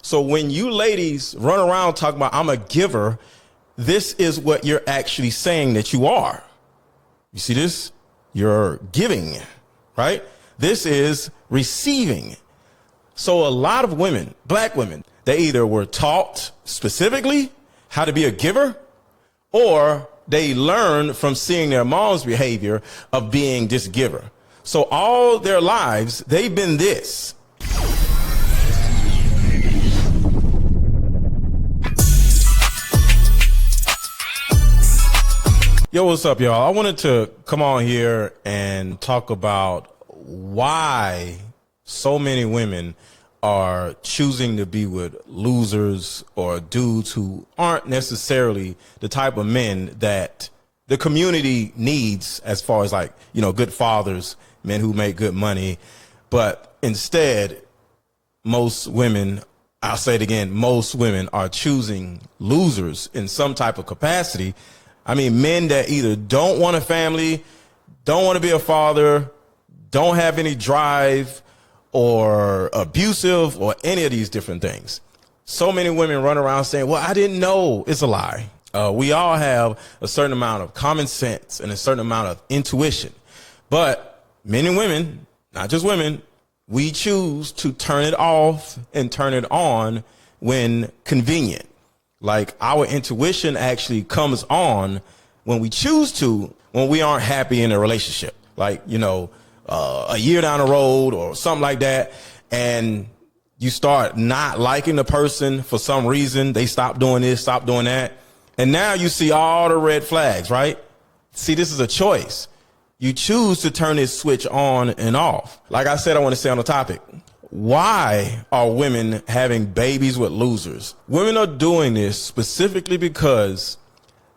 So when you ladies run around talking about I'm a giver, this is what you're actually saying that you are. You see this? You're giving, right? This is receiving. So a lot of women, black women, they either were taught specifically how to be a giver, or they learned from seeing their mom's behavior of being this giver. So all their lives, they've been this. Yo, what's up, y'all? I wanted to come on here and talk about why so many women are choosing to be with losers or dudes who aren't necessarily the type of men that the community needs, as far as, like, you know, good fathers, men who make good money. But instead, most women, I'll say it again, most women are choosing losers in some type of capacity. I mean, men that either don't want a family, don't want to be a father, don't have any drive, or abusive, or any of these different things. So many women run around saying, well, I didn't know. It's a lie. We all have a certain amount of common sense and a certain amount of intuition. But men and women, not just women, we choose to turn it off and turn it on when convenient. Like, our intuition actually comes on when we choose to, when we aren't happy in a relationship. Like, you know, a year down the road or something like that, and you start not liking the person for some reason. They stop doing this, stop doing that. And now you see all the red flags, right? See, this is a choice. You choose to turn this switch on and off. Like I said, I want to say on the topic, why are women having babies with losers? Women are doing this specifically because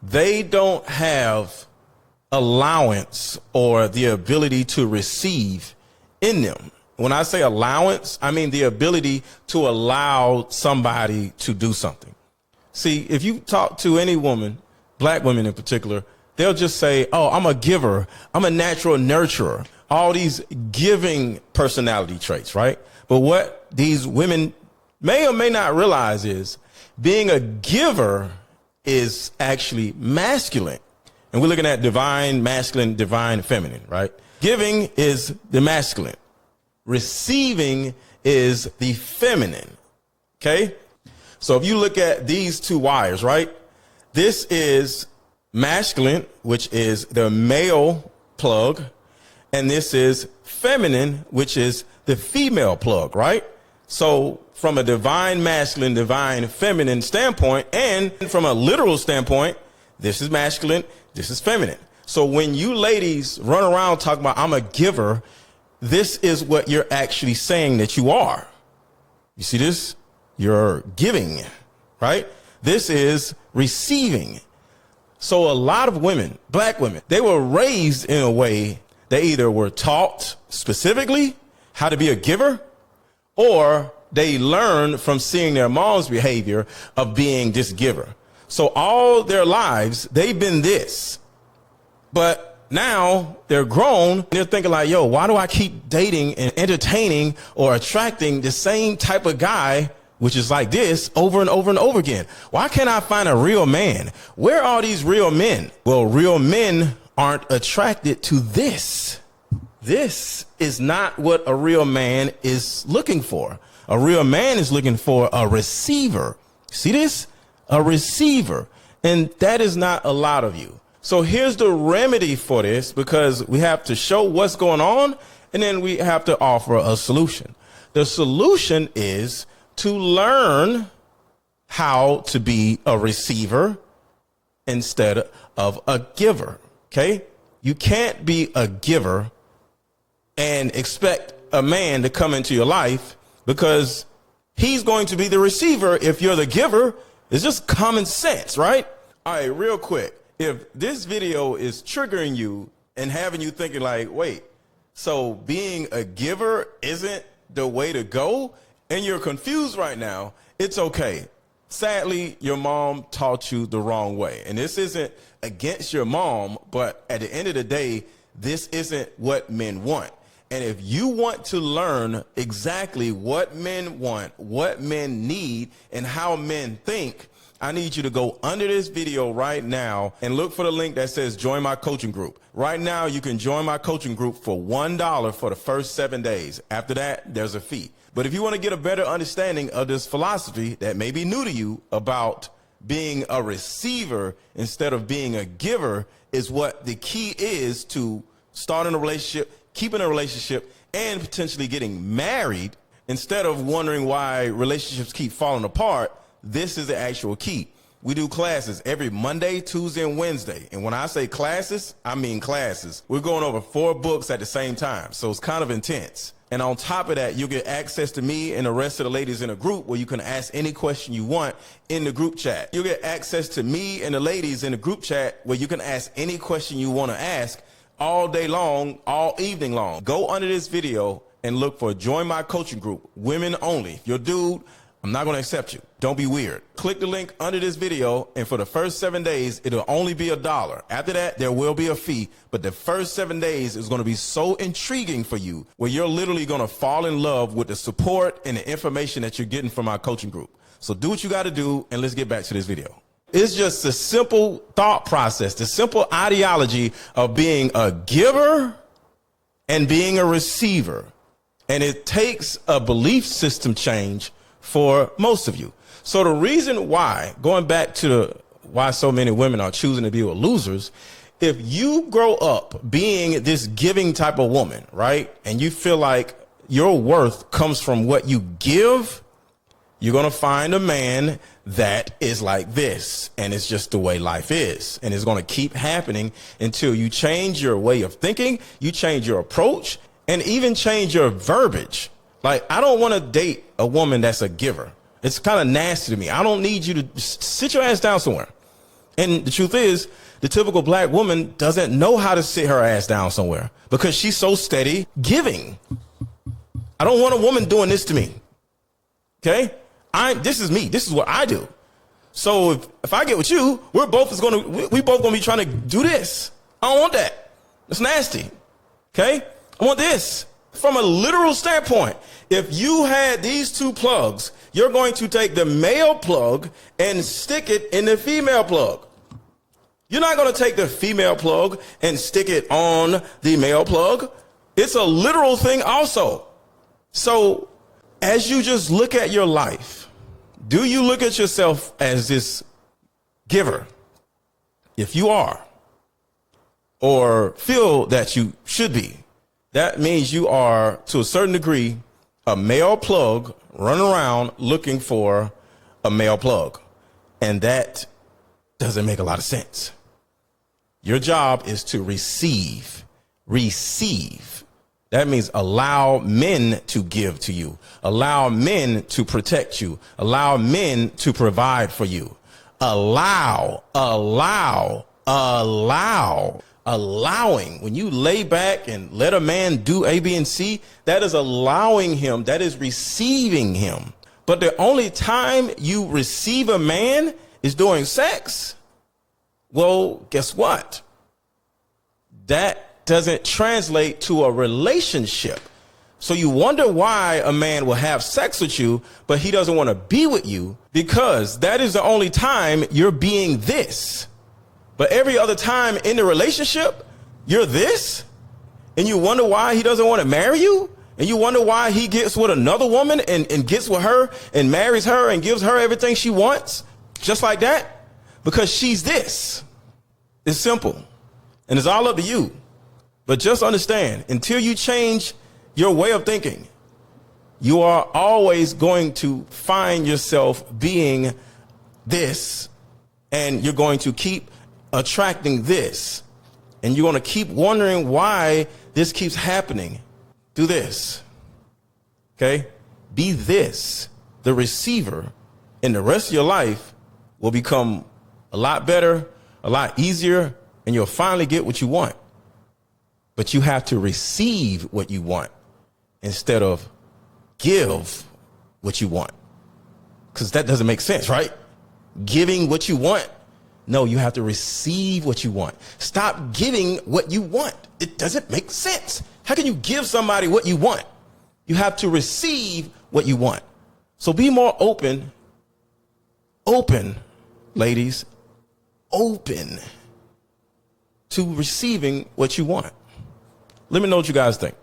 they don't have allowance or the ability to receive in them. When I say allowance, I mean the ability to allow somebody to do something. See, if you talk to any woman, black women in particular, they'll just say, oh, I'm a giver, I'm a natural nurturer, all these giving personality traits, right? But what these women may or may not realize is being a giver is actually masculine. And we're looking at divine masculine, divine feminine, right? Giving is the masculine. Receiving is the feminine, okay? So if you look at these two wires, right? This is masculine, which is the male plug, and this is feminine, which is the female plug, right? So from a divine masculine, divine feminine standpoint, and from a literal standpoint, this is masculine, this is feminine. So when you ladies run around talking about I'm a giver, this is what you're actually saying that you are. You see this? You're giving, right? This is receiving. So a lot of women, black women, they were raised in a way they either were taught specifically how to be a giver, or they learned from seeing their mom's behavior of being this giver. So all their lives, they've been this. But now they're grown, they're thinking like, yo, why do I keep dating and entertaining or attracting the same type of guy, which is like this, over and over and over again? Why can't I find a real man? Where are these real men? Well, real men aren't attracted to this. This is not what a real man is looking for. A real man is looking for a receiver. See this? A receiver. And that is not a lot of you. So here's the remedy for this, because we have to show what's going on, and then we have to offer a solution. The solution is to learn how to be a receiver instead of a giver. Okay? You can't be a giver and expect a man to come into your life, because he's going to be the receiver if you're the giver. It's just common sense, right? All right, real quick. If this video is triggering you and having you thinking like, wait, so being a giver isn't the way to go, and you're confused right now, it's okay. Sadly, your mom taught you the wrong way. And this isn't against your mom, but at the end of the day, this isn't what men want. And if you want to learn exactly what men want, what men need, and how men think, I need you to go under this video right now and look for the link that says join my coaching group. Right now, you can join my coaching group for $1 for the first 7 days. After that, there's a fee. But if you want to get a better understanding of this philosophy that may be new to you about being a receiver instead of being a giver, is what the key is to starting a relationship, keeping a relationship, and potentially getting married, instead of wondering why relationships keep falling apart. This is the actual key. We do classes every Monday, Tuesday, and Wednesday. And when I say classes, I mean classes. We're going over 4 books at the same time, so it's kind of intense. And on top of that, you'll get access to me and the rest of the ladies in a group where you can ask any question you want in the group chat. You'll get access to me and the ladies in the group chat where you can ask any question you want to ask all day long, all evening long. Go under this video and look for join my coaching group, women only. If you're a dude, I'm not going to accept you. Don't be weird. Click the link under this video, and for the first 7 days, it'll only be $1. After that, there will be a fee, but the first 7 days is going to be so intriguing for you, where you're literally going to fall in love with the support and the information that you're getting from our coaching group. So do what you got to do, and let's get back to this video. It's just a simple thought process, the simple ideology of being a giver and being a receiver. And it takes a belief system change for most of you. So the reason why, going back to why so many women are choosing to be with losers, if you grow up being this giving type of woman, right, and you feel like your worth comes from what you give, you're going to find a man that is like this, and it's just the way life is, and it's going to keep happening until you change your way of thinking, you change your approach, and even change your verbiage. Like, I don't want to date a woman that's a giver. It's kind of nasty to me. I don't need you to sit your ass down somewhere. And the truth is, the typical black woman doesn't know how to sit her ass down somewhere because she's so steady giving. I don't want a woman doing this to me. Okay? This is me. This is what I do. So if I get with you, we both gonna be trying to do this. I don't want that. It's nasty. Okay? I want this. From a literal standpoint, if you had these 2 plugs, you're going to take the male plug and stick it in the female plug. You're not going to take the female plug and stick it on the male plug. It's a literal thing also. So as you just look at your life, do you look at yourself as this giver? If you are, or feel that you should be, that means you are, to a certain degree, a male plug running around looking for a male plug. And that doesn't make a lot of sense. Your job is to receive. Receive. That means allow men to give to you. Allow men to protect you. Allow men to provide for you. Allowing. When you lay back and let a man do A, B, and C, that is allowing him. That is receiving him. But the only time you receive a man is during sex. Well, guess what? That doesn't translate to a relationship. So you wonder why a man will have sex with you, but he doesn't want to be with you, because that is the only time you're being this. But every other time in the relationship, you're this, and you wonder why he doesn't want to marry you, and you wonder why he gets with another woman and gets with her and marries her and gives her everything she wants, just like that, because she's this. It's simple, and it's all up to you. But just understand, until you change your way of thinking, you are always going to find yourself being this, and you're going to keep attracting this, and you're going to keep wondering why this keeps happening. Do this. Okay? Be this. The receiver, and the rest of your life will become a lot better, a lot easier, and you'll finally get what you want. But you have to receive what you want instead of give what you want, because that doesn't make sense, right? Giving what you want. No, you have to receive what you want. Stop giving what you want. It doesn't make sense. How can you give somebody what you want? You have to receive what you want. So be more open, ladies, open to receiving what you want. Let me know what you guys think.